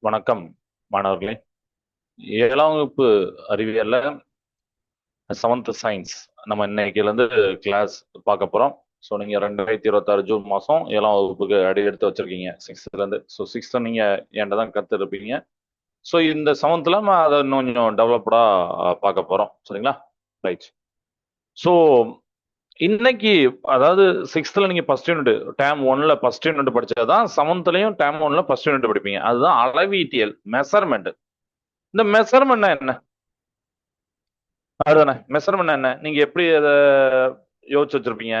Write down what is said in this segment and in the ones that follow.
வணக்கம் மாணவர்களே. 7ஆம் வகுப்பு அறிவியல்ல 7th சயின்ஸ் நம்ம இன்னைக்குலேருந்து கிளாஸ் பார்க்க போகிறோம். ஸோ நீங்கள் 2026 ஜூன் மாதம் 7ஆம் வகுப்புக்கு அடி எடுத்து வச்சிருக்கீங்க சிக்ஸ்த்துலேருந்து. ஸோ சிக்ஸ்த்தை நீங்கள் என்கிட்ட தான் கற்றுருப்பீங்க. ஸோ இந்த 7th நம்ம அதை இன்னும் கொஞ்சம் டெவலப்டாக பார்க்க போகிறோம். சரிங்களா? ரைட். ஸோ இன்னைக்கு அதாவது 6th நீங்கள் ஃபர்ஸ்ட் யூனிட் டேம் 1ல் ஃபர்ஸ்ட் யூனிட் படிச்சது தான் 7th டேம் 1ல் ஃபர்ஸ்ட் யூனிட் படிப்பீங்க. அதுதான் அளவீட்டியல், மெஷர்மெண்ட். இந்த மெஷர்மெண்ட் என்ன? அதுதானே மெஷர்மெண்ட் என்ன? நீங்க எப்படி அதை யோசிச்சு வச்சிருப்பீங்க?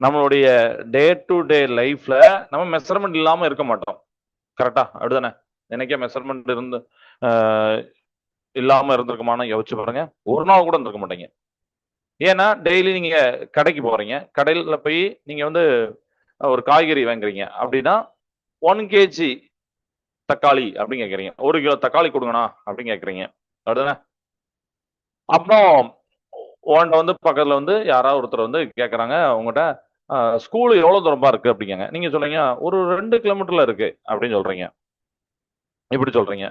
நம்மளுடைய டே டு டே லைஃப்ல நம்ம மெஷர்மெண்ட் இல்லாம இருக்க மாட்டோம். கரெக்டா? அப்படிதானே? எனக்கே மெஷர்மெண்ட் இருந்து இல்லாம இருந்திருக்குமான்னு யோசிச்சு பாருங்க. ஒரு நாள் கூட இருந்திருக்க மாட்டீங்க. ஏன்னா டெய்லி நீங்க கடைக்கு போறீங்க. கடையில போய் நீங்க வந்து ஒரு காய்கறி வாங்குறீங்க அப்படின்னா 1 kg தக்காளி அப்படின்னு கேட்குறீங்க. 1 கிலோ தக்காளி கொடுங்கண்ணா அப்படின்னு கேட்குறீங்க. அப்படிதானே? அப்புறம் உன்கிட்ட வந்து பக்கத்துல வந்து யாராவது ஒருத்தர் வந்து கேட்குறாங்க உங்ககிட்ட, ஸ்கூல் எவ்வளோ தூரமா இருக்கு அப்படிங்க. நீங்க சொல்றீங்க ஒரு 2 கிலோமீட்டர்ல இருக்கு அப்படின்னு சொல்றீங்க. இப்படி சொல்றீங்க.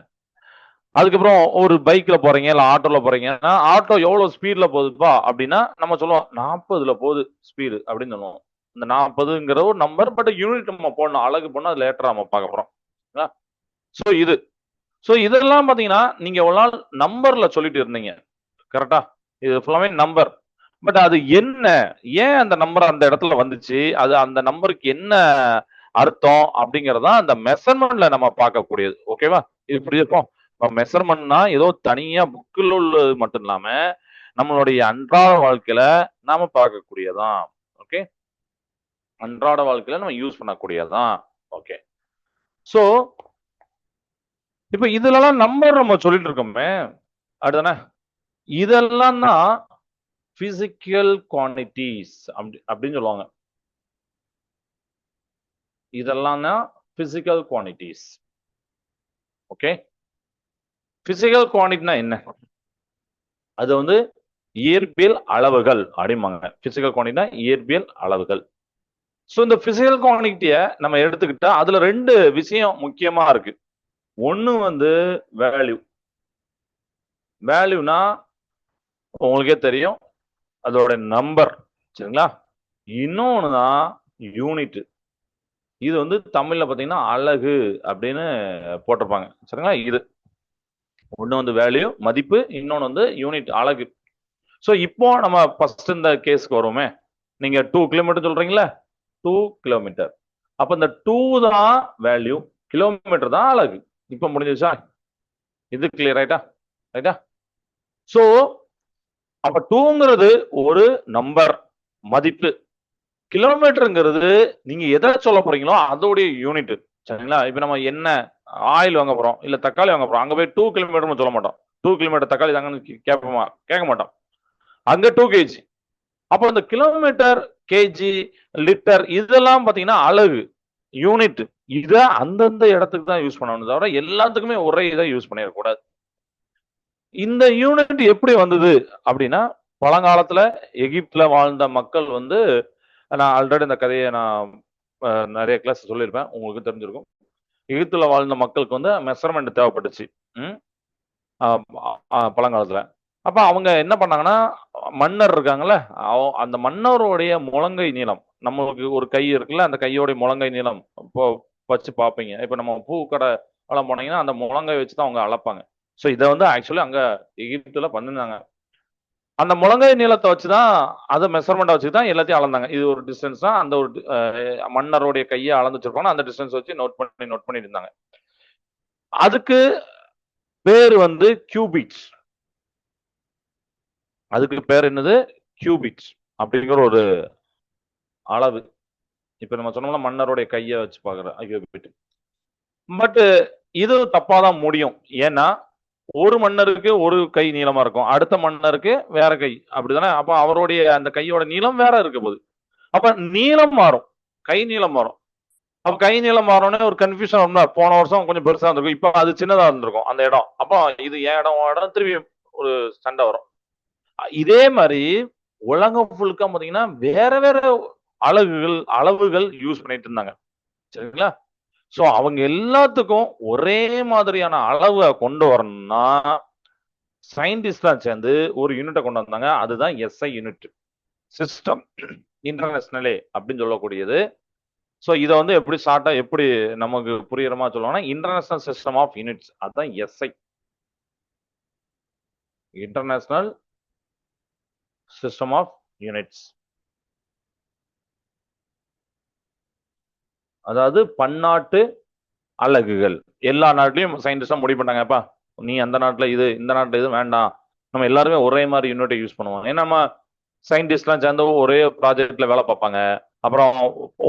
அதுக்கப்புறம் ஒரு பைக்ல போறீங்க இல்ல ஆட்டோல போறீங்கன்னா, ஆட்டோ எவ்வளவு ஸ்பீட்ல போகுதுப்பா அப்படின்னா நம்ம சொல்லுவோம் 40ல போகுது ஸ்பீடு அப்படின்னு சொல்லுவோம். இந்த 40ங்கிற ஒரு நம்பர், பட் யூனிட் நம்ம போடணும், அழகு போடணும். அது லேட்டரா நம்ம பார்க்க போறோம். ஸோ இது ஸோ இதெல்லாம் பாத்தீங்கன்னா நீங்க ஒரு நாள் நம்பர்ல சொல்லிட்டு இருந்தீங்க. கரெக்டா? இது ஃபுல்லாமே நம்பர். பட் அது என்ன? ஏன் அந்த நம்பர் அந்த இடத்துல வந்துச்சு? அது அந்த நம்பருக்கு என்ன அர்த்தம்? அப்படிங்கிறது தான் அந்த மெஷர்மெண்ட்ல நம்ம பார்க்கக்கூடியது. ஓகேவா? இது புரியுதுக்கும். மெஷர்மெண்ட்னா ஏதோ தனியா புக்கில் உள்ளது மட்டும் இல்லாம நம்மளுடைய அன்றாட வாழ்க்கையில நாம பார்க்கக்கூடியதான். ஓகே? அன்றாட வாழ்க்கையில நம்ம யூஸ் பண்ணக்கூடியதான். ஓகே. சோ இப்ப இதுலலாம் நம்பர் நம்ம சொல்லிட்டு இருக்கோமே, அடுத்தானே இதெல்லாம் தான் பிசிக்கல் குவான்டிட்டிஸ் அப்படின்னு சொல்லுவாங்க. இதெல்லாம் தான் பிசிக்கல் குவான்டிட்டிஸ். ஓகே. பிசிக்கல் குவான்டிட்டினா என்ன? அது வந்து இயற்பியல் அளவுகள் அப்படிம்பாங்க. பிசிக்கல் குவான்டிட்டினா இயற்பியல் அளவுகள். ஸோ இந்த பிசிக்கல் குவான்டிட்டியை நம்ம எடுத்துக்கிட்டா அதுல 2 விஷயம் முக்கியமா இருக்கு. ஒண்ணு வந்து வேல்யூ. வேல்யூனா உங்களுக்கே தெரியும், அதோட நம்பர். சரிங்களா? இன்னொன்னு தான் யூனிட். இது வந்து தமிழ்ல பாத்தீங்கன்னா அலகு அப்படின்னு போட்டிருப்பாங்க. சரிங்களா? இது ஒண்ணு வந்து வேல்யூ மதிப்பு, இன்னொன்னு வந்து யூனிட் அலகு. ஸோ இப்போ நம்ம ஃபர்ஸ்ட் இந்த கேஸ்க்கு வருவோமே. நீங்க 2 கிலோமீட்டர் சொல்றீங்களா? 2 கிலோமீட்டர். அப்ப இந்த 2 தான் வேல்யூ, கிலோமீட்டர் தான் அலகு. இப்ப முடிஞ்சிச்சா? இது கிளியர் ஆயிட்டா? ரைட்டா? சோ அப்ப 2ங்கிறது ஒரு நம்பர், மதிப்பு. கிலோமீட்டருங்கிறது நீங்க எதை சொல்ல போறீங்களோ அதோடைய யூனிட். சரிங்களா? இப்ப நம்ம என்ன ஆயில் வாங்க போறோம், இல்ல தக்காளி வாங்க போறோம். அங்க போய் 2 கிலோமீட்டர் சொல்ல மாட்டோம். 2 கிலோமீட்டர் தக்காளி தாங்கன்னு கேட்போமா? கேட்க மாட்டோம். அங்க 2 கேஜி. அப்போ இந்த கிலோமீட்டர், கேஜி, லிட்டர் இதெல்லாம் பாத்தீங்கன்னா அலகு, யூனிட். இத அந்தந்த இடத்துக்கு தான் யூஸ் பண்ணணும், தவிர எல்லாத்துக்குமே ஒரே இதை யூஸ் பண்ணிடக்கூடாது. இந்த யூனிட் எப்படி வந்தது அப்படின்னா, பழங்காலத்துல எகிப்துல வாழ்ந்த மக்கள் வந்து, நான் ஆல்ரெடி இந்த கதையை நான் நிறைய கிளாஸ் சொல்லியிருப்பேன், உங்களுக்கு தெரிஞ்சிருக்கும். எகிப்துல வாழ்ந்த மக்களுக்கு வந்து மெஷர்மெண்ட் தேவைப்பட்டுச்சு. ம் பழங்காலத்துல. அப்ப அவங்க என்ன பண்ணாங்கன்னா, மன்னர் இருக்காங்கல்ல, அந்த மன்னருடைய முழங்கை நீளம், நம்மளுக்கு ஒரு கை இருக்குல்ல, அந்த கையோடைய முழங்கை நீளம் இப்போ வச்சு பார்ப்பீங்க. இப்ப நம்ம பூ கடை எல்லாம் போனீங்கன்னா அந்த முழங்கை வச்சு தான் அவங்க அளப்பாங்க. ஸோ இதை வந்து ஆக்சுவலி அங்க எகிப்துல பண்ணிருந்தாங்க. அந்த முழங்கை நீளத்தை வச்சுதான், அதை மெஷர்மெண்ட் வச்சு தான் எல்லாத்தையும் அளந்தாங்க. இது ஒரு டிஸ்டன்ஸ் தான், அந்த ஒரு மன்னருடைய கையை அளந்து வச்சிருப்பாங்க, அந்த டிஸ்டன்ஸ் வச்சு நோட் பண்ணி இருந்தாங்க. அதுக்கு பேர் வந்து கியூபிட்ஸ். அதுக்கு பேர் என்னது? கியூபிட்ஸ் அப்படிங்கிற ஒரு அளவு. இப்ப நம்ம சொன்னோம்னா மன்னருடைய கையை வச்சு பாக்குற கியூபிட். பட் இது தப்பாதான் முடியும். ஏன்னா ஒரு மன்னருக்கு ஒரு கை நீளமா இருக்கும், அடுத்த மன்னருக்கு வேற கை. அப்படிதானே? அப்ப அவருடைய அந்த கையோட நீளம் வேற இருக்க போகுது. அப்ப நீளம் மாறும், கை நீளம் மாறும். அப்ப கை நீளம் மாறோன்னே ஒரு கன்ஃபியூஷன் வரும்ல. போன வருஷம் கொஞ்சம் பெருசா இருந்திருக்கும், இப்ப அது சின்னதா இருந்திருக்கும் அந்த இடம். அப்ப இது என் இடம் உன் இடம், திரும்பி ஒரு சண்டை வரும். இதே மாதிரி உலகம் ஃபுல்லுக்கா பாத்தீங்கன்னா வேற வேற அளவுகள் யூஸ் பண்ணிட்டு இருந்தாங்க. சரிங்களா? ஸோ அவங்க எல்லாத்துக்கும் ஒரே மாதிரியான அளவை கொண்டு வரணும்னா சயின்டிஸ்ட்லாம் சேர்ந்து ஒரு யூனிட்டை கொண்டு வந்தாங்க. அதுதான் எஸ்ஐ யூனிட், சிஸ்டம் இன்டர்நேஷனலே அப்படின்னு சொல்லக்கூடியது. ஸோ இதை வந்து எப்படி ஷார்ட்டா எப்படி நமக்கு புரியுற மாதிரி சொல்லுவாங்கன்னா இன்டர்நேஷனல் சிஸ்டம் ஆஃப் யூனிட்ஸ், அதுதான் SI, international system of units. அதாவது பன்னாட்டு அலகுகள். எல்லா நாட்டிலையும் சயின்டிஸ்டா முடிவு பண்ணாங்கப்பா, நீ அந்த நாட்டுல இது, இந்த நாட்டுல இது வேண்டாம், நம்ம எல்லாருமே ஒரே மாதிரி யூனிட்டை யூஸ் பண்ணுவோம். ஏன்னா நம்ம சயின்டிஸ்ட்லாம் சேர்ந்து ஒரே ப்ராஜெக்ட்ல வேலை பார்ப்பாங்க. அப்புறம்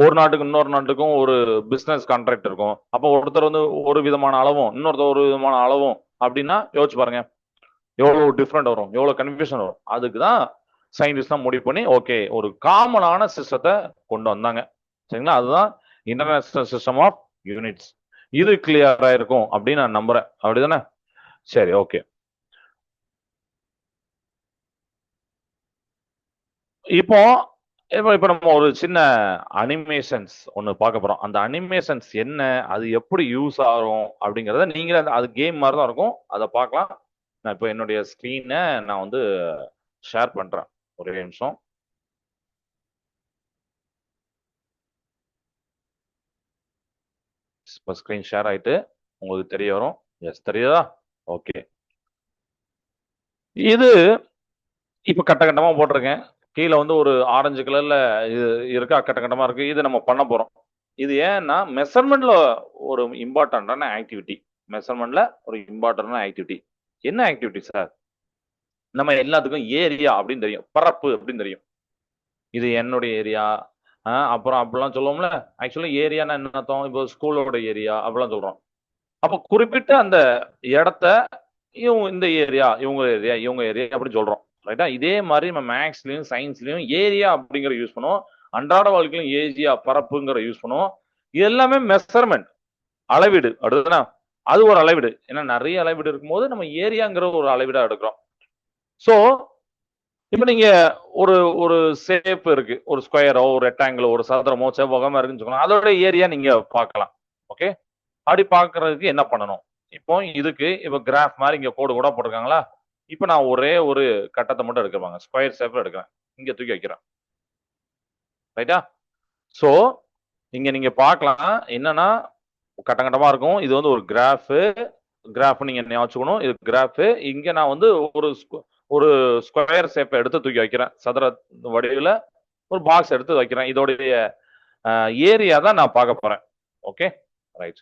ஒரு நாட்டுக்கு இன்னொரு நாட்டுக்கும் ஒரு பிசினஸ் கான்ட்ராக்ட் இருக்கும். அப்போ ஒருத்தர் வந்து ஒரு விதமான அளவும் இன்னொருத்தர் ஒரு விதமான அளவும் அப்படின்னா யோசிச்சு பாருங்க எவ்வளவு டிஃப்ரெண்ட் வரும், எவ்வளவு கன்ஃபியூஷன் வரும். அதுக்கு தான் சயின்டிஸ்ட்லாம் முடிவு பண்ணி ஓகே ஒரு காமனான சிஸ்டத்தை கொண்டு வந்தாங்க. சரிங்களா? அதுதான் இன்டர்நேஷனல் சிஸ்டம் ஆஃப் யூனிட்ஸ். இது கிளியரா இருக்கும் அப்படின்னு நான் நம்புறேன். அப்படிதானே? சரி, ஓகே. இப்போ இப்போ நம்ம ஒரு சின்ன அனிமேஷன்ஸ் ஒன்று பார்க்க போறோம். அந்த அனிமேஷன்ஸ் என்ன, அது எப்படி யூஸ் ஆகும் அப்படிங்கிறத நீங்களே அது கேம் மாதிரி தான் இருக்கும், அதை பார்க்கலாம். நான் இப்போ என்னுடைய ஸ்க்ரீனை நான் வந்து ஷேர் பண்றேன். ஒரே நிமிஷம். இப்போ ஸ்க்ரீன் ஷேர் ஆயிட்டு உங்களுக்கு தெரிய வரும். எஸ், தெரியுதா? ஓகே. இது இப்போ கட்ட கட்டமா போட்டிருக்கேன். கீழே வந்து ஒரு ஆரஞ்சு கலர்ல இது இருக்கா, கட்ட கட்டமா இருக்கு. இது நம்ம பண்ண போறோம். இது ஏன்னா மெஷர்மெண்ட்ல ஒரு இம்பார்ட்டன்டான ஆக்டிவிட்டி. மெஷர்மெண்ட்ல ஒரு இம்பார்ட்டன்டான ஆக்டிவிட்டி. என்ன ஆக்டிவிட்டி சார்? நம்ம எல்லாத்துக்கும் ஏரியா அப்படின்னு தெரியும், பரப்பு அப்படின்னு தெரியும். இது என்னுடைய ஏரியா, அப்புறம் அப்படிலாம் சொல்லுவோம்ல. ஆக்சுவலா ஏரியானா என்ன அர்த்தம்? இப்போ ஸ்கூலோட ஏரியா அப்படிலாம் சொல்றோம். அப்போ குறிப்பிட்ட அந்த இடத்த இவங்க இந்த ஏரியா, இவங்க ஏரியா, இவங்க ஏரியா அப்படின்னு சொல்றோம். ரைட்டா? இதே மாதிரி நம்ம மேக்ஸ்லயும் சயின்ஸ்லயும் ஏரியா அப்படிங்கிற யூஸ் பண்ணுவோம். அன்றாட வாழ்க்கையிலும் ஏரியா, பரப்புங்கிற யூஸ் பண்ணுவோம். இது எல்லாமே மெஷர்மெண்ட், அளவீடு. அடுத்ததுனா அது ஒரு அளவீடு. ஏன்னா நிறைய அளவீடு இருக்கும்போது நம்ம ஏரியாங்கிற ஒரு அளவீடா எடுக்கிறோம். சோ இப்ப நீங்க ஒரு ஒரு ஷேப் இருக்கு, ஒரு ஸ்கொயரோ, ஒரு ரெக்டாங்கிளோ, ஒரு சதுரமோ, செவ்வகமா இருக்குன்னு சொல்லலாம். அதோட ஏரியா நீங்க பார்க்கலாம். ஓகே, அப்படி பார்க்கறதுக்கு என்ன பண்ணணும்? இப்போ இதுக்கு இப்ப கிராஃப் மாதிரி இங்க கோடு கூட போட்டிருக்காங்களா? இப்ப நான் ஒரே ஒரு கட்டத்தை மட்டும் எடுக்கிறேன், ஸ்கொயர் ஷேப்ல எடுக்கிறேன், இங்க தூக்கி வைக்கிறேன். ரைட்டா? சோ இங்க நீங்க பார்க்கலாம் என்னன்னா கட்டம் கட்டமா இருக்கும். இது வந்து ஒரு கிராஃப். கிராஃப் நீங்க ஞாபகம் வச்சுக்கணும். இது கிராஃப். இங்க நான் வந்து ஒரு ஒரு ஸ்கொயர் ஷேப்பை எடுத்து தூக்கி வைக்கிறேன். சதுர வடிவில் ஒரு பாக்ஸ் எடுத்து வைக்கிறேன். இதோடைய ஏரியா தான் நான் பார்க்க போறேன். Okay, right.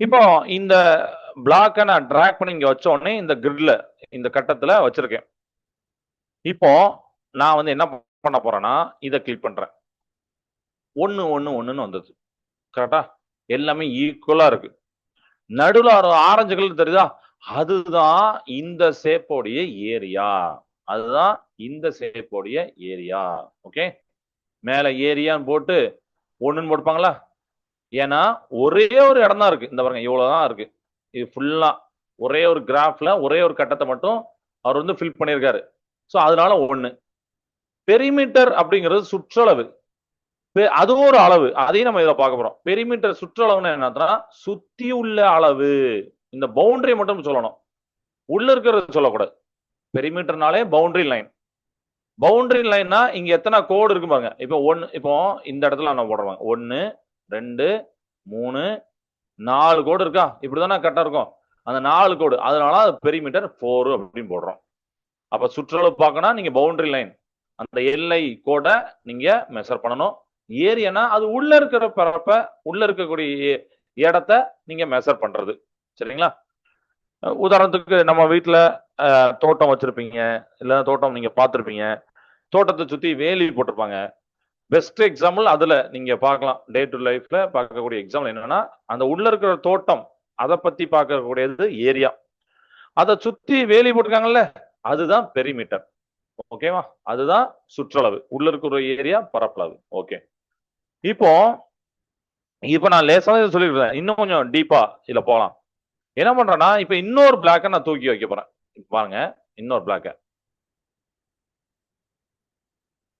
இப்போ இந்த பிளாக்கை நான் டிராக் பண்ணி இங்க வச்ச உடனே இந்த கிரிட்ல, இந்த கட்டத்துல வச்சிருக்கேன். இப்போ நான் வந்து என்ன பண்ண போறேன்னா இதை கிளிக் பண்றேன். 1 1 1ன்னு வந்தது. கரெக்டா? எல்லாமே ஈக்குவலா இருக்கு. நடுவுல ஒரு ஆரஞ்சு கலர் தெரியுதா? அதுதான் இந்த ஷேப்போடைய ஏரியா. அதுதான் இந்த ஷேப்போடைய ஏரியா. ஓகே, மேல ஏரியான்னு போட்டு ஒண்ணுன்னு போட்டுப்பாங்களா? ஏன்னா ஒரே ஒரு இடம் தான் இருக்கு. இந்த பாருங்க, இவ்வளவுதான் இருக்கு. இது ஃபுல்லா ஒரே ஒரு கிராஃப்ல ஒரே ஒரு கட்டத்தை மட்டும் அவர் வந்து ஃபில் பண்ணியிருக்காரு. ஸோ அதனால ஒண்ணு. பெரிமீட்டர் அப்படிங்கிறது சுற்றளவு. அதுவும் ஒரு அளவு. அதையும் நம்ம இதை பார்க்க போறோம். பெரிமீட்டர் சுற்றளவுன்னு என்னன்னா சுத்தி உள்ள அளவு. இந்த பவுண்டரி மட்டும் சொல்லணும், உள்ள இருக்கிறது சொல்லக்கூடாது. பெரிமீட்டர்னாலே பவுண்டரி லைன். பவுண்டரி லைன்னா இங்க எத்தனை கோடு இருக்கு பாருங்க. இப்போ ஒன்னு, இப்போ இந்த இடத்துல நான் போடுறேன் 1 2 3 4 கோடு இருக்கா? இப்படிதானே கரெக்டா இருக்கும். அந்த 4 கோடு, அதனால அது பெரிமீட்டர் 4 அப்படின்னு போடுறோம். அப்ப சுற்றளவு பார்க்கணும் நீங்க பவுண்டரி லைன், அந்த எல்லை கோடை நீங்க மெஷர் பண்ணணும். ஏரியானா அது உள்ள இருக்கிற பரப்ப, உள்ள இருக்கக்கூடிய இடத்தை நீங்க மெஷர் பண்றது. சரிங்களா? உதாரணத்துக்கு நம்ம வீட்டுல தோட்டம் வச்சிருப்பீங்க, இல்ல தோட்டம் நீங்க பார்த்திருப்பீங்க. தோட்டத்தை சுத்தி வேலி போட்டிருப்பாங்க. பெஸ்ட் எக்ஸாம்பிள் அதுல நீங்க பார்க்கலாம். டே டு லைஃப்ல பார்க்கக்கூடிய எக்ஸாம்பிள் என்னன்னா அந்த உள்ள இருக்கிற தோட்டம், அதை பத்தி பார்க்கக்கூடியது ஏரியா. அதை சுத்தி வேலி போட்டிருக்காங்கல்ல, அதுதான் பெரிமீட்டர். ஓகேவா? அதுதான் சுற்றளவு, உள்ள இருக்கிற ஏரியா, பரப்பளவு. ஓகே, இப்போ இப்ப நான் லேசா சொல்லிருக்கேன். இன்னும் கொஞ்சம் டீப்பா இதுல போலாம். என்ன பண்றேன்னா இப்ப இன்னொரு பிளாக்கை நான் தூக்கி வைக்க போறேன். பாருங்க, இன்னொரு பிளாக்க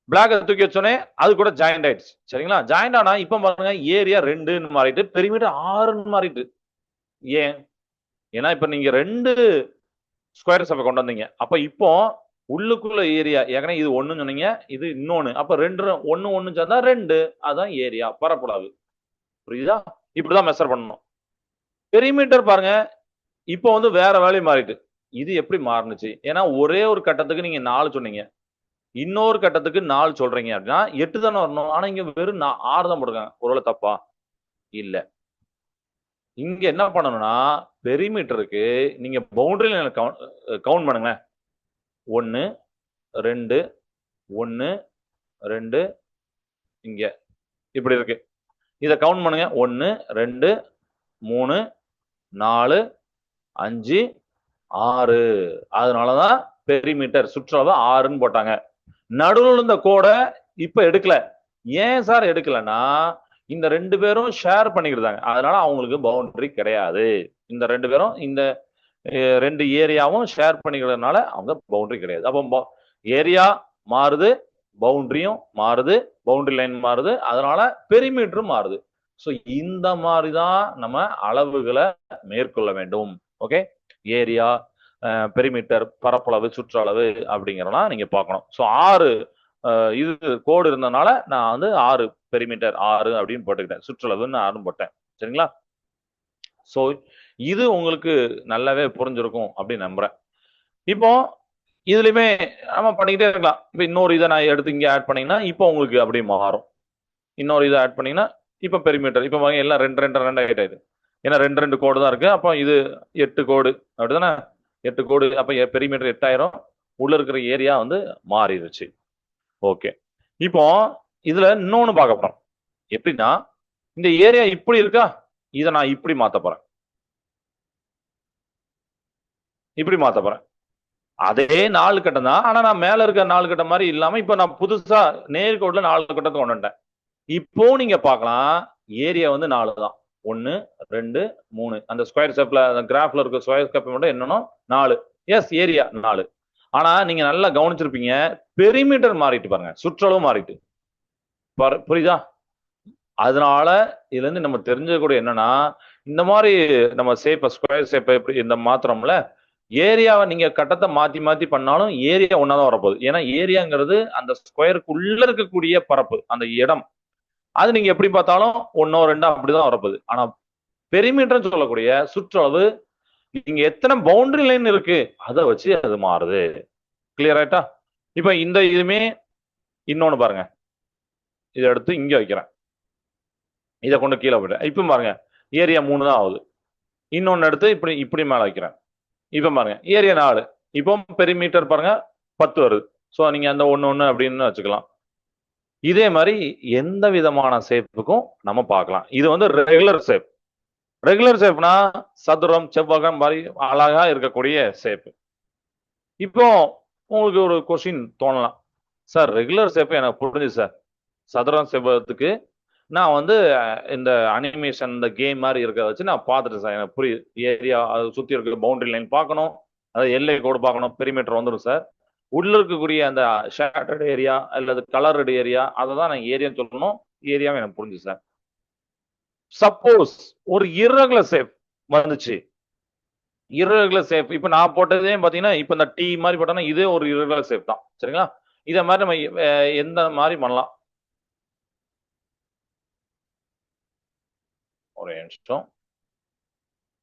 பிளாக் தூக்கி வச்சோடனே அது கூட ஜாயிண்ட் ஆயிடுச்சு. சரிங்களா? ஜாயிண்ட் ஆனா இப்ப பாருங்க ஏரியா 2ன்னு மாறிட்டு பெரிமீட்டர் 6ன்னு மாறிட்டு. ஏன்? ஏன்னா இப்ப நீங்க 2 ஸ்கொயர் ஷேப்பை கொண்டு வந்தீங்க. அப்ப இப்போ உள்ளுக்குள்ள ஏரியா ஏற்கனவே இது 1ன்னு சொன்னீங்க, இது இன்னொன்னு. அப்ப 2 1 சேர்ந்தா 2. அதான் ஏரியா பரப்பளவு. புரியுதா? இப்படிதான் மெஷர் பண்ணணும். பெரிமீட்டர் பாருங்க இப்போ வந்து வேற வேல்யூ மாறிட்டு. இது எப்படி மாறுனுச்சு? ஏன்னா ஒரே ஒரு கட்டத்துக்கு நீங்க 4 சொன்னீங்க. இன்னொரு கட்டத்துக்கு 4 சொல்றீங்க அப்படின்னா 8 தானே வரணும். ஆனா இங்க வெறும் 6 தான் போட்டிருக்காங்க. ஒருவேளை தப்பா? இல்ல. இங்க என்ன பண்ணணும்னா பெரிமீட்டருக்கு நீங்க பவுண்டரி லைன் கவுண்ட் பண்ணுங்க. 1 2 1 2 இங்க இப்படி இருக்கு. இத கவுண்ட் பண்ணுங்க. 1 2 3 4 5 6. அதனாலதான் பெரிமீட்டர் சுற்றளவு 6ன்னு போட்டாங்க. நடுவில் இருந்த கோடை இப்ப எடுக்கல. ஏன் சார் எடுக்கலன்னா இந்த 2 பேரும் ஷேர் பண்ணிக்கிட்டாங்க. அதனால அவங்களுக்கு பவுண்டரி கிடையாது. இந்த 2 பேரும் இந்த 2 ஏரியாவும் ஷேர் பண்ணிக்கிறதுனால அவங்க பவுண்டரி கிடையாது. அப்போ ஏரியா மாறுது, பவுண்டரியும் மாறுது, பவுண்டரி லைன் மாறுது, அதனால பெரிமீட்டரும் மாறுது. ஸோ இந்த மாதிரி தான் நம்ம அளவுகளை மேற்கொள்ள வேண்டும். ஓகே, ஏரியா, பெரிமீட்டர், பரப்பளவு, சுற்றளவு அப்படிங்கிறலாம் நீங்க பார்க்கணும். ஸோ 6 இது கோடு இருந்ததுனால நான் வந்து 6 பெரிமீட்டர் 6 அப்படின்னு போட்டுக்கிட்டேன். சுற்றளவுன்னு 6 போட்டேன். சரிங்களா? ஸோ இது உங்களுக்கு நல்லாவே புரிஞ்சிருக்கும் அப்படின்னு நம்புறேன். இப்போ இதுலயுமே நம்ம பண்ணிக்கிட்டே இருக்கலாம். இப்போ இன்னொரு இதை நான் எடுத்து இங்க ஆட் பண்ணீங்கன்னா இப்போ உங்களுக்கு அப்படியே மாறும். இன்னொரு இதை ஆட் பண்ணீங்கன்னா இப்போ பெரிமீட்டர் இப்போ எல்லாம் 2 2 2 ஆயிட்டாது. ஏன்னா 2 2 கோடு தான் இருக்கு. அப்போ இது 8 கோடு அப்படிதானே? 8 கோடு. அப்போ பெரிமீட்டர் 8000. உள்ள இருக்கிற ஏரியா வந்து மாறிடுச்சு. ஓகே, இப்போ இதுல இன்னொன்னு பார்க்க போறோம். எப்படின்னா இந்த ஏரியா இப்படி இருக்கா, இதை நான் இப்படி மாத்த போறேன். இப்படி மாத்த போறேன். அதே 4 கட்டம் தான். ஆனா நான் மேல இருக்க 4 கட்டம் மாதிரி இல்லாம இப்ப நான் புதுசா நேர்கோட்டுல 4 கட்டத்தை கொண்டு வந்துட்டேன். இப்போ நீங்க பார்க்கலாம் ஏரியா வந்து 4 தான். 1 2 3. அந்த ஸ்கொயர் ஷேப்ல கிராஃப்ல இருக்க ஸ்கொயர் ஷேப் மட்டும் என்னன்னா 4. Yes, area 4. ஆனா நீங்க நல்லா கவனிச்சிருப்பீங்க, பெரிமீட்டர் மாறிட்டு பாருங்க, சுற்றளவு மாறிட்டு. புரியுதா? அதனால இதுல இருந்து நம்ம தெரிஞ்சக்கூடிய என்னன்னா இந்த மாதிரி நம்ம ஷேப்பை ஸ்கொயர் ஷேப்பை எப்படி இந்த மாத்திரம்ல ஏரியாவை நீங்க கட்டத்தை மாத்தி மாத்தி பண்ணாலும் ஏரியா ஒன்னாதான் வரப்போகுது. ஏன்னா ஏரியாங்கிறது அந்த ஸ்கொயருக்குள்ள இருக்கக்கூடிய பரப்பு, அந்த இடம். அது நீங்க எப்படி பார்த்தாலும் 1 2 அப்படிதான் வரப்போகுது. ஆனா பெரிமீட்டர் சொல்லக்கூடிய சுற்றளவு இங்க எத்தனை பவுண்டரி லைன் இருக்கு அதை வச்சு அது மாறுது. கிளியர் ஆயிட்டா? இப்ப இந்த இதுமே இன்னொன்னு பாருங்க, இதை எடுத்து இங்க வைக்கிறேன், இதை கொண்டு கீழே போயிட்டேன். இப்ப பாருங்க ஏரியா 3 தான் ஆகுது. இன்னொன்னு எடுத்து இப்படி இப்படி மேல வைக்கிறேன். இப்ப பாருங்க ஏரியா 4. இப்போ பெரிமீட்டர் பாருங்க 10 வருது. ஸோ நீங்க அந்த 1 1 அப்படின்னு வச்சுக்கலாம். இதே மாதிரி எந்த விதமான ஷேப்புக்கும் நம்ம பார்க்கலாம். இது வந்து ரெகுலர் ஷேப். ரெகுலர் ஷேப்னா சதுரம், செவ்வகம் மாதிரி அழகா இருக்கக்கூடிய ஷேப். இப்போ உங்களுக்கு ஒரு கொஸ்டின் தோணலாம், சார் ரெகுலர் ஷேப் எனக்கு புரிஞ்சுது சார், சதுரம் செவ்வகத்துக்கு நான் வந்து இந்த அனிமேஷன் இந்த கேம் மாதிரி இருக்கிறத வச்சு நான் பார்த்துட்டேன் சார், எனக்கு புரியுது. ஏரியா அது சுற்றி இருக்கிற பவுண்டரி லைன் பார்க்கணும், அதாவது எல்லை கோடு பார்க்கணும், பெரிமீட்டர் வந்துடும் சார். உள்ள இருக்கக்கூடிய அந்த ஷேட்டர்டு ஏரியா அல்லது கலர்டு ஏரியா அதை தான் நான் ஏரியான்னு சொல்லணும். ஏரியாவும் எனக்கு புரிஞ்சு சார். சப்போஸ் ஒரு இரகுலர் ஷேப் வந்துச்சு, இரகுலர் ஷேப் இப்ப நான் போட்டதே பாத்தீங்கன்னா இப்ப இந்த டி மாதிரி போட்டோம்னா இதே ஒரு இரகுலர் ஷேப் தான். சரிங்களா? இதை மாதிரி நம்ம எந்த மாதிரி பண்ணலாம்? ஒரு நிமிஷம்.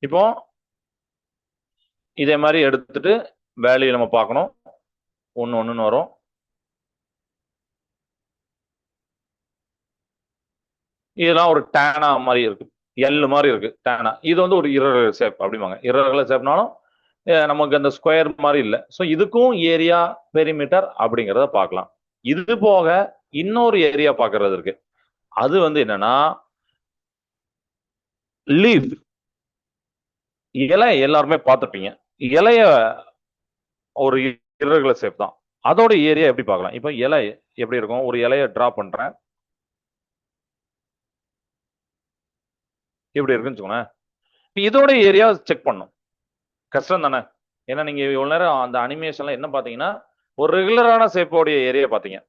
இப்போ இதே மாதிரி எடுத்துட்டு வேல்யூ நம்ம பார்க்கணும். 1 1ன்னு வரும். இதெல்லாம் ஒரு டேனா மாதிரி இருக்கு, எல் மாதிரி இருக்கு டேனா. இது வந்து ஒரு இரகுலர் ஷேப் அப்படிம்பாங்க. இரகுலர் ஷேப்னாலும் நமக்கு அந்த ஸ்கொயர் மாதிரி இல்லை. ஸோ இதுக்கும் ஏரியா பெரிமீட்டர் அப்படிங்கிறத பார்க்கலாம். இது போக இன்னொரு ஏரியா பார்க்கறது இருக்கு. அது வந்து என்னன்னா லீஃப். இலை எல்லாருமே பார்த்துருப்பீங்க. இலைய ஒரு இரகுலர் ஷேப் தான். அதோட ஏரியா எப்படி பார்க்கலாம்? இப்போ இலை எப்படி இருக்கும்? ஒரு இலைய டிரா பண்றேன், எப்படி இருக்குன்னு வச்சுக்கோங்க. இதோட ஏரியா செக் பண்ணும். கஷ்டம் தானே? ஏன்னா நீங்க இவ்வளவு நேரம் அந்த அனிமேஷன்ல என்ன பாத்தீங்கன்னா ஒரு ரெகுலரான ஷேப்போடைய ஏரியா பாத்தீங்க.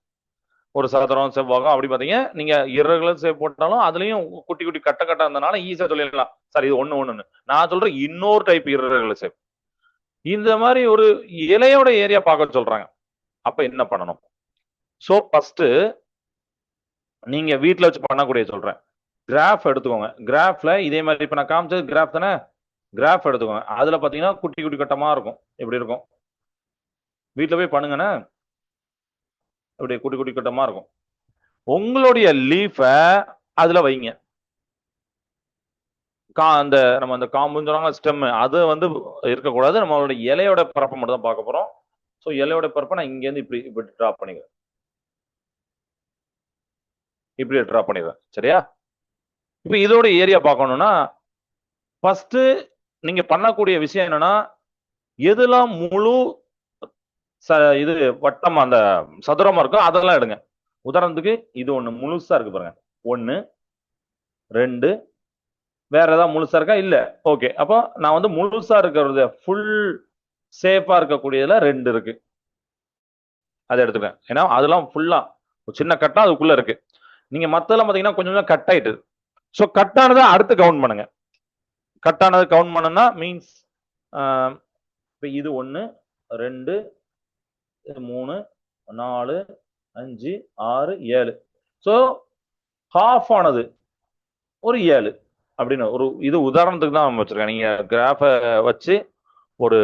ஒரு சதுரம் செவ்வாகம் அப்படி பாத்தீங்க. நீங்க இரகுலர் ஷேப் போட்டாலும் அதுலயும் குட்டி குட்டி கட்ட கட்ட இருந்தனால ஈஸியா சொல்லிடலாம் சார் இது ஒண்ணுன்னு. நான் சொல்றேன் இன்னொரு டைப் இரகுலர் ஷேப். இந்த மாதிரி ஒரு இலையோட ஏரியா பார்க்க சொல்றாங்க. அப்ப என்ன பண்ணணும்? சோ ஃபர்ஸ்ட் நீங்க வீட்டுல வச்சு பண்ணக்கூடிய சொல்றேன். கிராஃப் எடுத்துக்கோங்க. கிராஃப்ல இதே மாதிரி இப்ப நான் காமிச்சது கிராஃப் தானே. கிராஃப் எடுத்துக்கோங்க. அதுல பாத்தீங்கன்னா குட்டி குட்டி கட்டமா இருக்கும். எப்படி இருக்கும்? வீட்டுல போய் பண்ணுங்கண்ணே. இப்படி குட்டி குட்டி கட்டமா இருக்கும். உங்களுடைய லீஃப அதுல வைங்க. அந்த நம்ம அந்த காம்புன்னு சொல்றாங்க ஸ்டெம், அது வந்து இருக்கக்கூடாது. நம்மளோட இலையோட பரப்பை மட்டும் தான் பார்க்க போறோம். ஸோ இலையோட பரப்பை நான் இங்க இருந்து இப்படி டிரா பண்ணிக்கிறேன். இப்படி டிரா பண்ணிடுறேன். சரியா? இப்ப இதோட ஏரியா பார்க்கணும்னா ஃபர்ஸ்ட் நீங்க பண்ணக்கூடிய விஷயம் என்னன்னா, எதெல்லாம் முழு இது வட்டம் அந்த சதுரமா இருக்கும் அதெல்லாம் எடுங்க. உதாரணத்துக்கு இது ஒண்ணு முழுசா இருக்கு பாருங்க. 1 2 வேற ஏதாவது முழுசா இருக்கா? இல்ல. ஓகே. அப்போ நான் வந்து முழுசா இருக்கிறது ஃபுல் சேஃபா இருக்கக்கூடியதுல 2 இருக்கு. அதை எடுத்துக்கேன். ஏன்னா அதெல்லாம் ஃபுல்லா சின்ன கட்டா அதுக்குள்ள இருக்கு. நீங்க மத்தெல்லாம் பாத்தீங்கன்னா கொஞ்சம் கொஞ்சம் கட் ஆயிட்டு. ஸோ கட் ஆனதை அடுத்து கவுண்ட் பண்ணுங்க. கட் ஆனது கவுண்ட் பண்ணுன்னா மீன்ஸ் இப்போ இது 1 2 3 4 5 6 7. ஸோ ஹாஃப் ஆனது ஒரு 7 அப்படின்னு ஒரு இது உதாரணத்துக்கு தான் வச்சிருக்கேன். நீங்க கிராஃப வச்சு ஒரு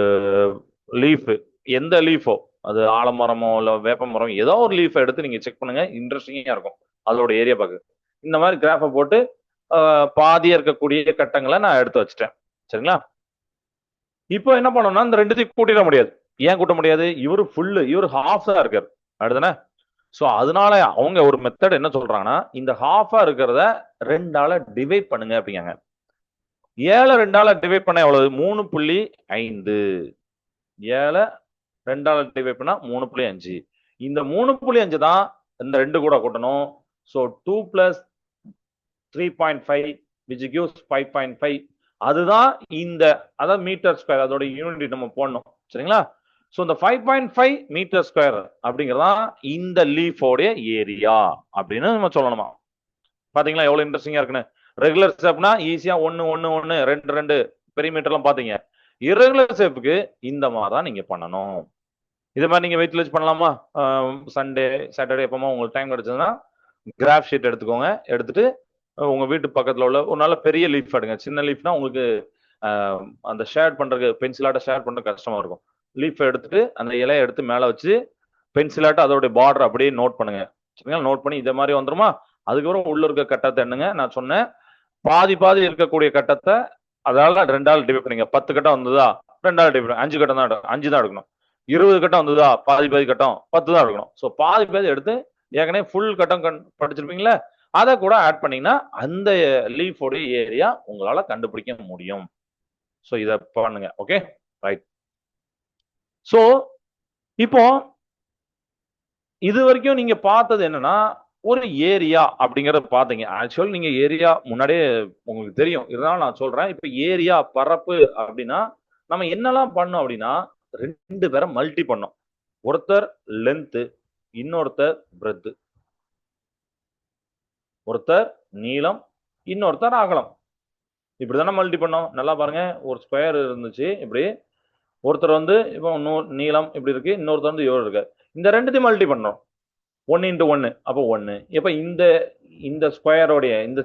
லீஃப் எந்த லீஃபோ அது ஆலமரமோ இல்ல வேப்ப மரம் ஏதோ ஒரு லீஃப் எடுத்து நீங்க செக் பண்ணுங்க. இன்ட்ரெஸ்டிங்கா இருக்கும் அதோட ஏரியா பார்க்க. இந்த மாதிரி கிராஃபை போட்டு பாதியா இருக்கக்கூடிய கட்டங்களை நான் எடுத்து வச்சுட்டேன். சரிங்களா? இப்போ என்ன பண்ணணும்னா இந்த ரெண்டுத்தையும் கூட்டிட முடியாது. ஏன் கூட்ட முடியாது? இவரு ஃபுல்லு இவரு ஹாஃப் தான் இருக்காரு. அடுத்தானே? ஸோ அதனால அவங்க ஒரு மெத்தட் என்ன சொல்றாங்கன்னா, இந்த ஹாஃபா இருக்கிறத 2ஆல டிவைட் பண்ணுங்க அப்படிங்காங்க. 7 2ஆல டிவைட் பண்ண எவ்வளவு? 3.5. 7 2ஆல டிவைட் பண்ணா 3.5. இந்த 3.5 தான் இந்த 2 கூட கூட்டணும். So 2 + 3.5 which gives 5.5. அதுதான் இந்த அதாவது மீட்டர் ஸ்கொயர் அதோட யூனிட் நம்ம போடணும். சரிங்களா? ஸோ இந்த 5.5 மீட்டர் ஸ்கொயர் அப்படிங்கிறதா இந்த லீஃபோடைய ஏரியா அப்படின்னு நம்ம சொல்லணுமா? பாத்தீங்களா எவ்வளவு இன்ட்ரெஸ்டிங்கா இருக்குன்னு. ரெகுலர் ஷேப்னா ஈஸியா 1 1 1 2 2 பெரிமீட்டர்லாம் பாத்தீங்க. இரகுலர் ஷேப்புக்கு இந்த மாதிரி தான் நீங்க பண்ணணும். இது மாதிரி நீங்க வெயிட் வச்சு பண்ணலாமா? சண்டே சாட்டர்டே எப்பமா உங்களுக்கு டைம் கிடைச்சதுன்னா கிராஃப் ஷீட் எடுத்துக்கோங்க. எடுத்துட்டு உங்க வீட்டு பக்கத்துல உள்ள ஒரு நல்ல பெரிய லீஃப் எடுங்க. சின்ன லீஃப்னா உங்களுக்கு அந்த ஷேர் பண்றதுக்கு பென்சிலாட்ட ஷேர் பண்றது கஷ்டமா இருக்கும். லீஃப் எடுத்துட்டு அந்த இலையை எடுத்து மேல வச்சு பென்சிலாட்ட அதோட பார்டர் அப்படியே நோட் பண்ணுங்க. சரிங்களா? நோட் பண்ணி இதே மாதிரி வந்துருமா? அதுக்கப்புறம் உள்ள இருக்க கட்டத்தை எண்ணுங்க. நான் சொன்னேன் பாதி பாதி இருக்கக்கூடிய கட்டத்தை அதால 2ஆல் டிவைட் பண்ணுங்க. 10 கட்டம் வந்ததா 2ஆல் டிவைட் 5 கட்டம் தான் 5 தான் எடுக்கணும். 20 கட்டம் வந்ததா பாதி பாதி கட்டம் 10 தான் எடுக்கணும். ஸோ பாதி பாதி எடுத்து ஏற்கனவே ஃபுல் கட்டம் படிச்சிருப்பீங்களா அதை கூட ஆட் பண்ணீங்கன்னா அந்த லீஃபோட ஏரியா உங்களால கண்டுபிடிக்க முடியும். ஸோ இதை பண்ணுங்க. Okay right. ஸோ இப்போ இது வரைக்கும் நீங்க பார்த்தது என்னன்னா ஒரு ஏரியா அப்படிங்கறத பாத்தீங்க. ஆக்சுவல் நீங்க ஏரியா முன்னாடியே உங்களுக்கு தெரியும். இதனால நான் சொல்றேன். இப்ப ஏரியா பரப்பு அப்படின்னா நம்ம என்னெல்லாம் பண்ணோம் அப்படின்னா 2 பேரை மல்டி பண்ணோம். ஒருத்தர் லென்த் இன்னொருத்தர் பிரெத். ஒருத்தர் நீளம் இன்னொருத்தர் அகலம். இப்படிதானே மல்டி பண்ணோம். நல்லா பாருங்க. ஒரு ஸ்கொயர் இருந்துச்சு இப்படி. ஒருத்தர் வந்து இப்போ நீளம் இப்படி இருக்கு. இன்னொருத்தர் வந்து இவ்வளவு இருக்கு. இந்த ரெண்டுத்தையும் மல்டி பண்ணோம். 1 × 1 அப்போ 1. இப்ப இந்த ஸ்கொயரோடைய இந்த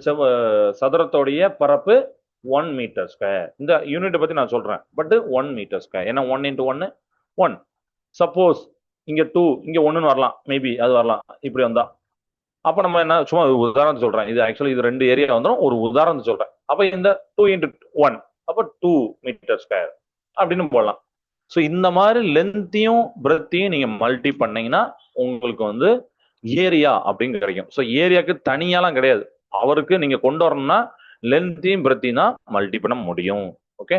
சதுரத்தோடைய பரப்பு 1 மீட்டர் ஸ்கொயர். இந்த யூனிட் பத்தி நான் சொல்றேன். But 1 metre square. ஏன்னா 1 × 1 1. சப்போஸ் இங்க 2 இங்க 1ன்னு வரலாம். மேபி அது வரலாம். இப்படி வந்தா அப்ப நம்ம என்ன சும்மா உதாரணம் சொல்றேன். இது ஆக்சுவலி இது 2 ஏரியா வந்துடும். ஒரு உதாரணம் சொல்றேன். அப்ப இந்த 2 × 1 அப்ப 2 மீட்டர் ஸ்கொயர் அப்படின்னு போடலாம். ஸோ இந்த மாதிரி லென்த்தையும் பிரெத்தையும் நீங்க மல்டி பண்ணீங்கன்னா உங்களுக்கு வந்து ஏரியா அப்படின்னு கிடைக்கும். ஸோ ஏரியாவுக்கு தனியாலாம் கிடையாது. அவருக்கு நீங்க கொண்டு வரணும்னா லென்த்தையும் பிரெத்தையும் தான் மல்டி பண்ண முடியும். ஓகே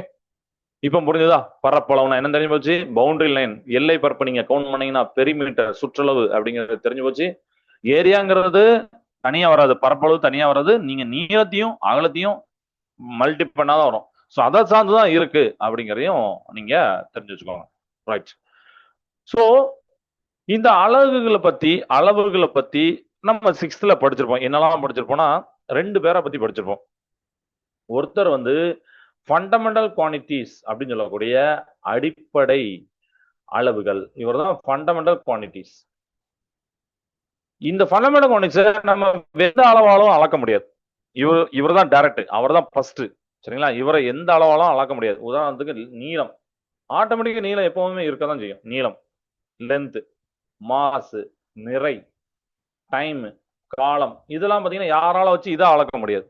இப்ப புரிஞ்சுதா? பரப்பளவுனா என்ன தெரிஞ்சு போச்சு? பவுண்டரி லைன் எல்லை பரப்பு நீங்க கவுண்ட் பண்ணீங்கன்னா பெரிமீட்டர் சுற்றளவு அப்படிங்கிறது தெரிஞ்சு போச்சு. ஏரியாங்கிறது தனியா வராது. பரப்பளவு தனியா வராது. நீங்க நீளத்தையும் அகலத்தையும் மல்டி பண்ணாதான் வரும். ஸோ அதை சார்ந்துதான் இருக்கு அப்படிங்கிறதையும் நீங்க தெரிஞ்சு வச்சுக்கோங்க. ரைட். ஸோ இந்த அளவுகளை பத்தி நம்ம 6th படிச்சிருப்போம். என்னெல்லாம் படிச்சிருப்போம்னா 2 பேரை பத்தி படிச்சிருப்போம். ஒருத்தர் வந்து ஃபண்டமெண்டல் குவான்டிட்டிஸ் அப்படின்னு சொல்லக்கூடிய அடிப்படை அளவுகள். இவர்தான் ஃபண்டமெண்டல் குவான்டிட்டிஸ். இந்த ஃபண்டமெண்டல் குவான்டிட்டிஸை நம்ம எந்த அளவாலும் அளக்க முடியாது. இவர் தான் டைரக்ட், அவர் தான் ஃபர்ஸ்ட். சரிங்களா? இவரை எந்த அளவாலும் அளக்க முடியாது. உதாரணத்துக்கு நீளம். ஆட்டோமேட்டிக்கா நீளம் எப்பவுமே இருக்கதான் செய்யும். நீளம், லென்த், மாஸ், நிறை, டைம், காலம், இதெல்லாம் பாத்தீங்கன்னா யாரால வச்சு இதை அளக்க முடியாது.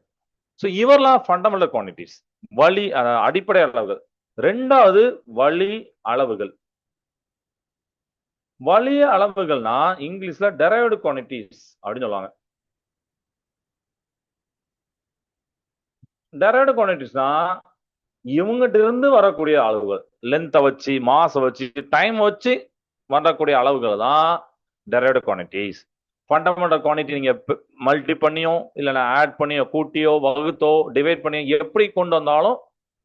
ஸோ இவரெல்லாம் ஃபண்டமெண்டல் குவான்டிட்டிஸ், வழி அடிப்படை அளவுகள். 2வது வழி அளவுகள். வழி அளவுகள்னா இங்கிலீஷ்ல டெரைவ்டு குவான்டிட்டிஸ் அப்படின்னு சொல்லுவாங்க. டெரைவ்டு குவான்டிட்டிஸ்னா இவங்கிட்ட இருந்து வரக்கூடிய அளவுகள், லென்த்தை வச்சு, மாச வச்சு, டைம் வச்சு வரக்கூடிய அளவுகள் தான் டெரைவ்டு குவான்டிட்டிஸ். ஃபண்டமெண்டல் குவான்டிட்டி நீங்க மல்டி பண்ணியோ இல்லைன்னா ஆட் பண்ணியோ கூட்டியோ வகுத்தோ டிவைட் பண்ணியோ எப்படி கொண்டு வந்தாலும்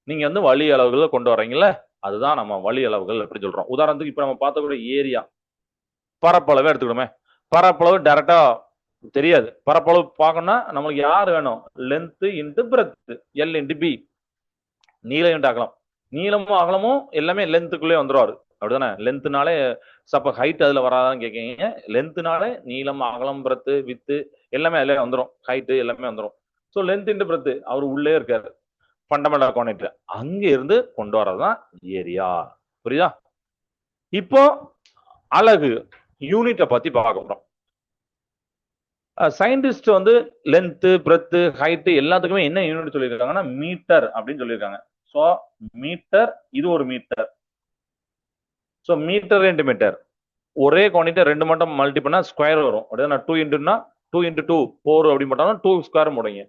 நீங்க வந்து வழி அளவுகளை கொண்டு வர்றீங்கல்ல, அதுதான் நம்ம வழி அளவுகள் எப்படி சொல்றோம். உதாரணத்துக்கு இப்ப நம்ம பார்க்கக்கூடிய ஏரியா, பரப்பளவே எடுத்துக்கிடுமே. பரப்பளவு டைரக்டா தெரியாது. பரப்பளவு பார்க்கணும்னா நம்மளுக்கு யார் வேணும்? Length into breadth, L into B. நீளம் இன்டு அகலம். நீளமும் அகலமும் எல்லாமே லென்த்துக்குள்ளே வந்துருவாரு. அப்படிதானே? லென்த்னாலே சப்ப ஹைட் அதுல வராதான்னு கேட்கீங்க. லென்த்னாலே நீளம், அகலம், பிரெத், வித்து எல்லாமே அதுல வந்துடும். ஹைட் எல்லாமே வந்துடும். ஸோ லென்த் இன்டு பிரெத் அவர் உள்ளே இருக்காரு. ஃபண்டமெண்டல் குவான்டிட்டி அங்க இருந்து கொண்டு வரதுதான் ஏரியா. புரியுதா? இப்போ அலகு, யூனிட்டை பத்தி பார்க்க போறோம். சயின்டிஸ்ட் வந்து லென்த், பிரெத், ஹைட் எல்லாத்துக்குமே என்ன யூனிட் சொல்லியிருக்காங்கன்னா மீட்டர் அப்படின்னு சொல்லியிருக்காங்க. ஸோ மீட்டர், இது ஒரு metre. So metre into metre, ஒரே குவான்டிட்டி 2 மட்டும் மல்டி பண்ணா ஸ்கொயர் வரும். அப்படியே 2 இன்டுனா 2 இன்டு 2 4 அப்படி போட்டாலும் 2 ஸ்கொயர் முடிங்க.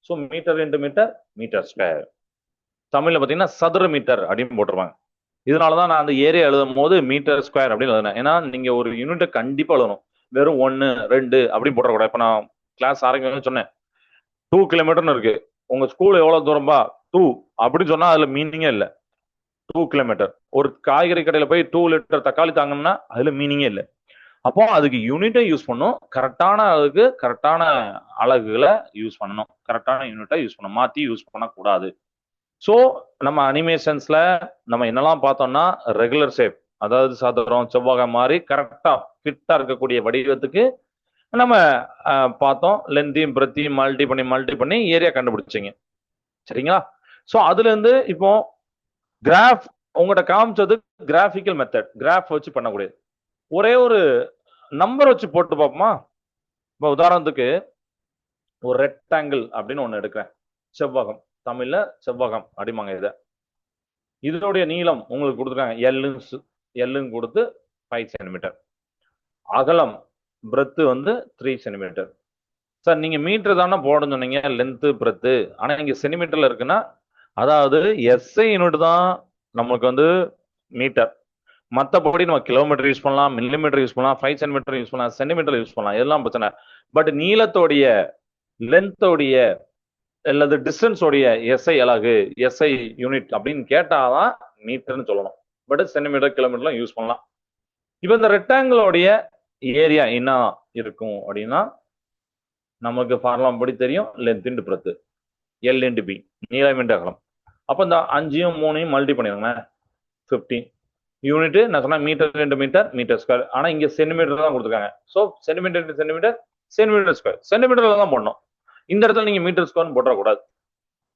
So metre into metre, metre square. தமிழ்ல பாத்தீங்கன்னா சதுர மீட்டர் அப்படின்னு போட்டுருவாங்க. இதனாலதான் நான் அந்த ஏரியா எழுதும் போது மீட்டர் ஸ்கொயர் அப்படின்னு எழுதினேன். ஏன்னா நீங்க ஒரு யூனிட்டை கண்டிப்பா எழுதணும். வெறும் 1 2 அப்படின்னு போட்டக்கூடாது. இப்ப நான் கிளாஸ் ஆரம்பிக்கணும்னு சொன்னேன், 2 கிலோமீட்டர்னு இருக்கு. உங்க ஸ்கூல் எவ்வளவு தூரம்பா? 2 அப்படின்னு சொன்னா அதுல மீனிங்கே இல்லை. 2 கிலோமீட்டர். ஒரு காய்கறி கடையில போய் 2 லிட்டர் தக்காளி தாங்கன்னா அதுல மீனிங்கே இல்லை. அப்போ அதுக்கு யூனிட்டை யூஸ் பண்ணும். கரெக்டான அதுக்கு கரெக்டான அலகுகளை யூஸ் பண்ணணும். கரெக்டான யூனிட்டை யூஸ் பண்ணணும். மாத்தி யூஸ் பண்ணக்கூடாது. ஸோ நம்ம அனிமேஷன்ஸ்ல நம்ம என்னெல்லாம் பார்த்தோம்னா ரெகுலர் ஷேப், அதாவது சதுரம், செவ்வகம் மாதிரி கரெக்டா ஃபிட்டா இருக்கக்கூடிய வடிவத்துக்கு நம்ம பார்த்தோம். லென்த்தையும் பிரெத்தையும் மல்டி பண்ணி ஏரியா கண்டுபிடிச்சிங்க. சரிங்களா? ஸோ அதுல இருந்து இப்போ கிராஃப் உங்கள்கிட்ட காமிச்சது கிராஃபிக்கல் மெத்தட். கிராஃப் வச்சு பண்ணக்கூடியது. ஒரே ஒரு நம்பர் வச்சு போட்டு பார்ப்போமா? இப்போ உதாரணத்துக்கு ஒரு ரெக்டாங்கிள் அப்படின்னு ஒன்று எடுக்கிறேன். செவ்வகம், தமிழ்ல செவ்வகம் அப்படிமாங்க. இதனுடைய நீளம் உங்களுக்கு கொடுத்துருக்காங்க. எல்லுன்னு கொடுத்து 5 சென்டிமீட்டர். அகலம் பிரெத்து வந்து 3 சென்டிமீட்டர். சார் நீங்க மீட்டர் தானே போடணும்னு சொன்னீங்க, லென்த்து பிரெத்து. ஆனா இங்க சென்டிமீட்டர்ல இருக்குன்னா, அதாவது எஸ்ஐ யூனிட் தான் நம்மளுக்கு வந்து மீட்டர். மற்றபடி நம்ம கிலோமீட்டர் யூஸ் பண்ணலாம், மில்லிமீட்டர் யூஸ் பண்ணலாம், 5 சென்டிமீட்டர் யூஸ் பண்ணலாம், சென்டிமீட்டர் யூஸ் பண்ணலாம். இதெல்லாம் பிரச்சனை. பட் நீளத்தோடைய, லென்த்தோடைய அல்லது டிஸ்டன்ஸோடைய எஸ்ஐ அலகு, எஸ்ஐ யூனிட் அப்படின்னு கேட்டாதான் மீட்டர்னு சொல்லணும். பட் சென்டிமீட்டர், கிலோமீட்டர்லாம் யூஸ் பண்ணலாம். இப்போ இந்த ரெக்டாங்கிளோடைய ஏரியா என்ன இருக்கும் அப்படின்னா, நமக்கு ஃபார்முலா படி தெரியும். Length into breadth, L into B, நீளம் இன்டு அகலம். அப்போ இந்த 5யும் 3யும் மல்டி பண்ணிடுங்க, 15. யூனிட் நான் சொன்னா metre into metre, metre square. ஆனா இங்க சென்டிமீட்டர் தான் கொடுத்துருக்காங்க. So centimetre into centimetre, centimetre square. சென்டிமீட்டர்ல தான் போடணும். இந்த இடத்துல நீங்க மீட்டர் ஸ்கொயர் போடக்கூடாது.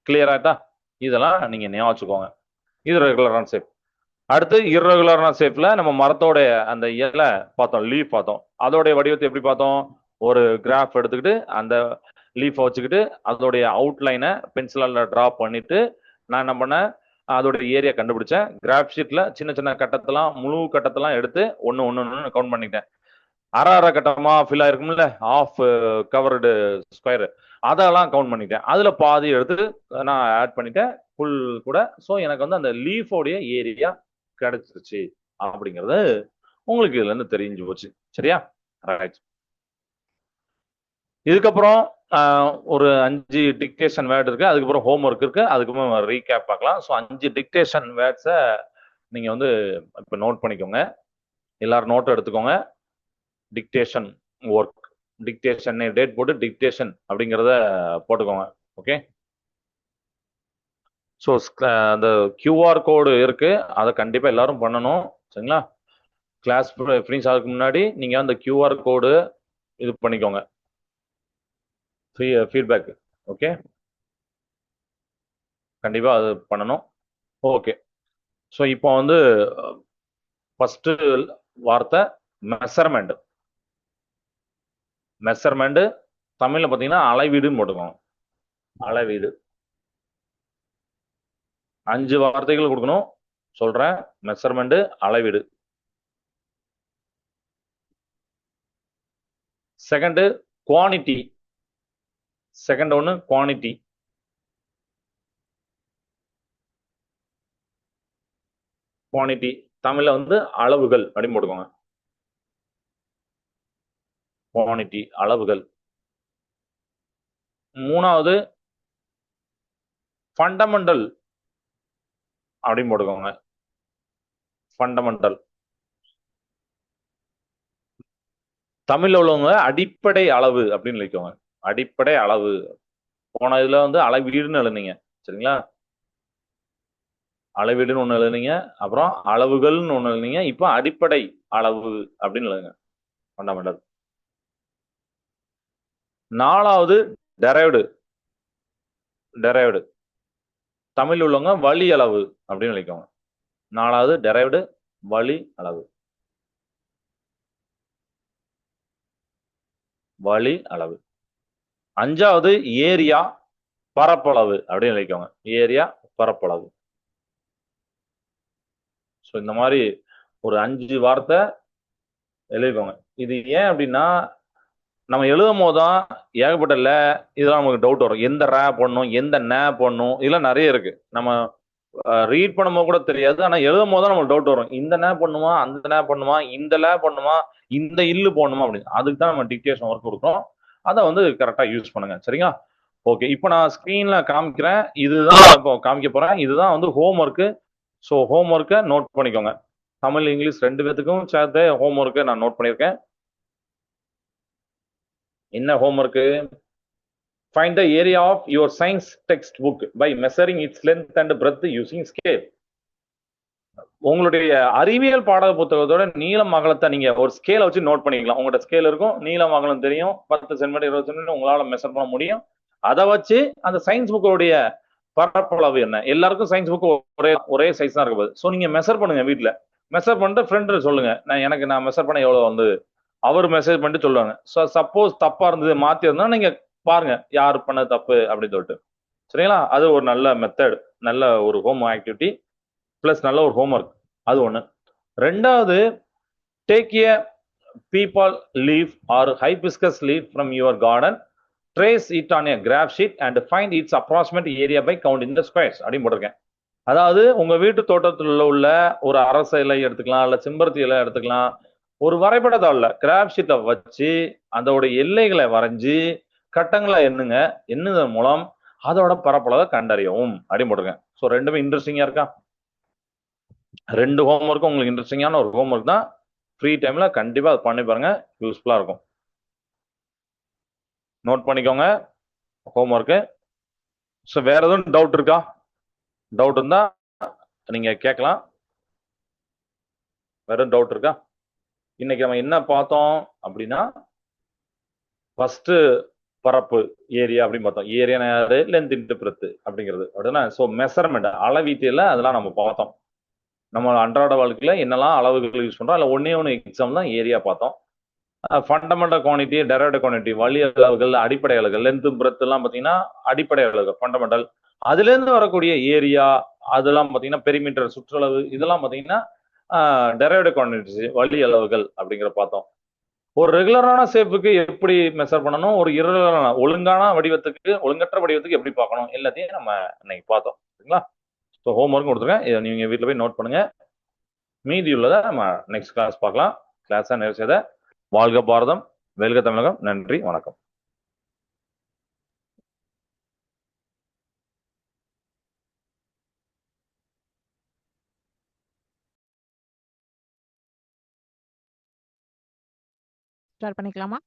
கிளியர் ஆயிட்டா? இதெல்லாம் நீங்க ஞாபகம் வச்சுக்கோங்க. இது ரெகுலரான ஷேப். அடுத்து இர்ரெகுலரான ஷேப்ல நம்ம மரத்தோட அந்த இலை பார்த்தோம், லீஃப் பார்த்தோம். அதோடைய வடிவத்தை எப்படி பார்த்தோம்? ஒரு கிராஃப் எடுத்துக்கிட்டு அந்த லீஃபை வச்சுக்கிட்டு அதோடைய அவுட்லைனை பென்சிலால டிரா பண்ணிட்டு நான் என்ன பண்ணேன், அதோட ஏரியா கண்டுபிடிச்சேன். கிராஃப் ஷீட்ல சின்ன சின்ன கட்டத்தெல்லாம், முழு கட்டத்தெல்லாம் எடுத்து ஒன்னு கவுண்ட் பண்ணிட்டேன். அரை கட்டமா ஃபில் ஆயிருக்கும்ல, ஆஃப் கவர்டு ஸ்கொயர், அதெல்லாம் கவுண்ட் பண்ணிட்டேன். அதுல பாதி எடுத்து நான் ஆட் பண்ணிட்டேன் ஃபுல் கூட. ஸோ எனக்கு வந்து அந்த லீஃபோடைய ஏரியா கிடைச்சிருச்சு அப்படிங்கிறது உங்களுக்கு இதுல இருந்து தெரிஞ்சு போச்சு. சரியா? ரைட். இதுக்கப்புறம் ஒரு 5 டிக்டேஷன் வேர்ட் இருக்கு. அதுக்கப்புறம் ஹோம் ஒர்க் இருக்கு. அதுக்கப்புறம் ரீகேப் பார்க்கலாம். ஸோ 5 டிக்டேஷன் வேர்ட்ஸை நீங்க வந்து இப்ப நோட் பண்ணிக்கோங்க. எல்லாரும் நோட் எடுத்துக்கோங்க. Dictation work. டிக்டேஷன் டேட் போட்டு டிக்டேஷன் அப்படிங்கிறத போட்டுக்கோங்க. ஓகே. ஸோ அந்த கியூஆர் கோடு இருக்கு, அதை கண்டிப்பா எல்லாரும் பண்ணணும். சரிங்களா? கிளாஸ் ஃபினிஷ் ஆகிறதுக்கு முன்னாடி நீங்க அந்த கியூஆர் கோடு இது பண்ணிக்கோங்க, ஃபீட்பேக். ஓகே, கண்டிப்பா அது பண்ணணும். ஓகே. ஸோ இப்போ வந்து ஃபர்ஸ்ட் வார்த்தை மெஷர்மெண்ட். மெஷர்மெண்ட் தமிழ்ல பாத்தீங்கன்னா அளவீடுன்னு போட்டுக்கோங்க. அளவீடு 5 வார்த்தைகள் கொடுக்கணும். சொல்றேன். மெஷர்மெண்ட், அளவீடு. செகண்ட் குவானிட்டி. செகண்ட் ஒன்னு குவானிட்டி. குவானிட்டி தமிழ்ல வந்து அளவுகள் அப்படின்னு போட்டுக்கோங்க. குவானிட்டி அளவுகள். மூணாவது ஃபண்டமெண்டல் அப்படின்னு போட்டுக்கோங்க. ஃபண்டமெண்டல் தமிழ்ல உள்ளவங்க அடிப்படை அளவு அப்படின்னு எழுதிக்கோங்க. அடிப்படை அளவு. போன இதுல வந்து அளவீடுன்னு எழுதுனீங்க. சரிங்களா? அளவீடுன்னு ஒண்ணு எழுதுனீங்க, அப்புறம் அளவுகள்னு ஒண்ணு எழுதுனீங்க, இப்போ அடிப்படை அளவு அப்படின்னு எழுதுங்க. ஃபண்டமெண்டல். நாலாவது டெரைவ்டு. டெரைவ்டு தமிழ் உள்ளவங்க வழி அளவு அப்படின்னு எழுதிக்கோங்க. நாலாவது டெரைவ்டு வழி அளவு. வழி அளவு. அஞ்சாவது ஏரியா பரப்பளவு அப்படின்னு எழுதிக்கோங்க. ஏரியா பரப்பளவு. ஸோ இந்த மாதிரி ஒரு 5 வார்த்தை எழுதிக்கோங்க. இது ஏன் அப்படின்னா நம்ம எழுதும் போதுதான் ஏகப்பட்ட இதெல்லாம் நமக்கு டவுட் வரும். எந்த ரே போடணும், எந்த நே போடணும், இதெல்லாம் நிறைய இருக்கு. நம்ம ரீட் பண்ணும்போது கூட தெரியாது, ஆனா எழுதும் போது தான் நமக்கு டவுட் வரும். இந்த நே பண்ணுமா, அந்த நே பண்ணுமா, இந்த லே பண்ணுமா, இந்த இல்லு போடணுமா அப்படின்னு. அதுக்கு தான் நம்ம டிக்டேஷன் ஒர்க் கொடுக்குறோம். அதை வந்து கரெக்டா யூஸ் பண்ணுங்க. சரிங்களா? ஓகே. இப்போ நான் ஸ்கிரீன்ல காமிக்கிறேன். இதுதான் இப்போ காமிக்க போறேன். இதுதான் வந்து ஹோம் ஒர்க்கு. ஸோ ஹோம் ஒர்க்கை நோட் பண்ணிக்கோங்க. தமிழ் இங்கிலீஷ் 2 பேத்துக்கும் சேர்த்து ஹோம் ஒர்க்கை நான் நோட் பண்ணியிருக்கேன். என்ன home work? Find the area of your science textbook by measuring its length and breadth using scale. உங்களுடைய அறிவியல் பாட புத்தகத்தோட நீளம் அகலத்தை நீங்க ஒரு ஸ்கேலை வச்சு நோட் பண்ணிக்கலாம். உங்கள்கிட்ட ஸ்கேல் இருக்கும், நீளம் அகலம் தெரியும், 10 சென்டிமீட்டர் 20 சென்டிமீட்டர் உங்களால மெஷர் பண்ண முடியும். அதை வச்சு அந்த சயின்ஸ் புக்கோடைய பரப்பளவு என்ன? எல்லாருக்கும் சயின்ஸ் புக் ஒரே சைஸ் தான் இருக்க போகுது. ஸோ நீங்க மெஷர் பண்ணுங்க வீட்டில். மெஷர் பண்ணிட்டு ஃப்ரெண்டு சொல்லுங்க, நான் மெஷர் பண்ண எவ்வளவு வந்து அவர் மெசேஜ் பண்ணிட்டு சொல்லுவாங்க. ஸோ சப்போஸ் தப்பா இருந்தது மாத்தி இருந்தா நீங்க பாருங்க யார் பண்ண தப்பு அப்படின்னு சொல்லிட்டு. சரிங்களா? அது ஒரு நல்ல மெத்தட், நல்ல ஒரு ஹோம் ஆக்டிவிட்டி பிளஸ் நல்ல ஒரு ஹோம் ஒர்க். அது ஒண்ணு. ரெண்டாவது, take a peepal leaf or hibiscus leaf from your garden, trace it on a graph sheet and find its approximate area by counting the squares அப்படின்னு போட்டிருக்கேன். அதாவது உங்க வீட்டு தோட்டத்தில் உள்ள ஒரு அரச இலை எடுத்துக்கலாம், இல்ல செம்பருத்தி இலை எடுத்துக்கலாம். ஒரு வரைபட தாள்ல கிராஃப் ஷீட்டை வச்சு அதோட எல்லைகளை வரைஞ்சு கட்டங்களை எண்ணுங்க. எண்ணுதன் மூலம் அதோட பரப்பளவை கண்டறியவும் அப்படின்னு போட்டிருக்கேன். ஸோ ரெண்டுமே இன்ட்ரெஸ்டிங்கா இருக்கா? 2 ஹோம் ஒர்க்கும் உங்களுக்கு இன்ட்ரெஸ்டிங்கான ஒரு ஹோம் ஒர்க் தான். ஃப்ரீ டைம்ல கண்டிப்பா அது பண்ணி பாருங்க, யூஸ்ஃபுல்லா இருக்கும். நோட் பண்ணிக்கோங்க ஹோம் ஒர்க்கு. ஸோ வேற எதுவும் டவுட் இருக்கா? டவுட் இருந்தா நீங்க கேட்கலாம். வேற டவுட் இருக்கா? இன்னைக்கு நம்ம என்ன பார்த்தோம் அப்படின்னா, ஃபர்ஸ்ட் பரப்பு ஏரியா அப்படின்னு பார்த்தோம். ஏரியா யாரு? லென்த் இன்டு பிரெத் அப்படிங்கிறது அப்படின்னா. ஸோ மெஷர்மெண்ட் அளவீட்டில அதெல்லாம் நம்ம பார்த்தோம். நம்ம அன்றாட வாழ்க்கையில என்னெல்லாம் அளவுகள் யூஸ் பண்றோம், அதில் ஒன்னே எக்ஸாம் தான் ஏரியா பார்த்தோம். ஃபண்டமெண்டல் குவான்டிட்டி, டெரைவ்டு குவான்டிட்டி, வழி அளவுகள், அடிப்படை அளவுகள், லென்த் பிரெத் எல்லாம் பார்த்தீங்கன்னா அடிப்படை அளவுகள் ஃபண்டமெண்டல். அதுல இருந்து வரக்கூடிய ஏரியா அதெல்லாம் பார்த்தீங்கன்னா பெரிமீட்டர் சுற்றளவு, இதெல்லாம் பார்த்தீங்கன்னா டெரைவ்டு குவான்டிட்டி வழி அளவுகள் அப்படிங்கிற பார்த்தோம். ஒரு ரெகுலரான ஷேப்புக்கு எப்படி மெஷர் பண்ணணும், ஒரு இரகுலரான ஒழுங்கான வடிவத்துக்கு ஒழுங்கற்ற வடிவத்துக்கு எப்படி பார்க்கணும், எல்லாத்தையும் நம்ம இன்னைக்கு பார்த்தோம். சரிங்களா? ஸோ ஹோம் ஒர்க் கொடுத்துருக்கேன். இதை நீங்க வீட்டில் போய் நோட் பண்ணுங்க. மீதி உள்ளதை நம்ம நெக்ஸ்ட் கிளாஸ் பார்க்கலாம். கிளாஸா நிறைவு செய்த வாழ்க பாரதம், வெல்க தமிழகம். நன்றி, வணக்கம். ஸ்டார்ட் பண்ணிக்கலாமா?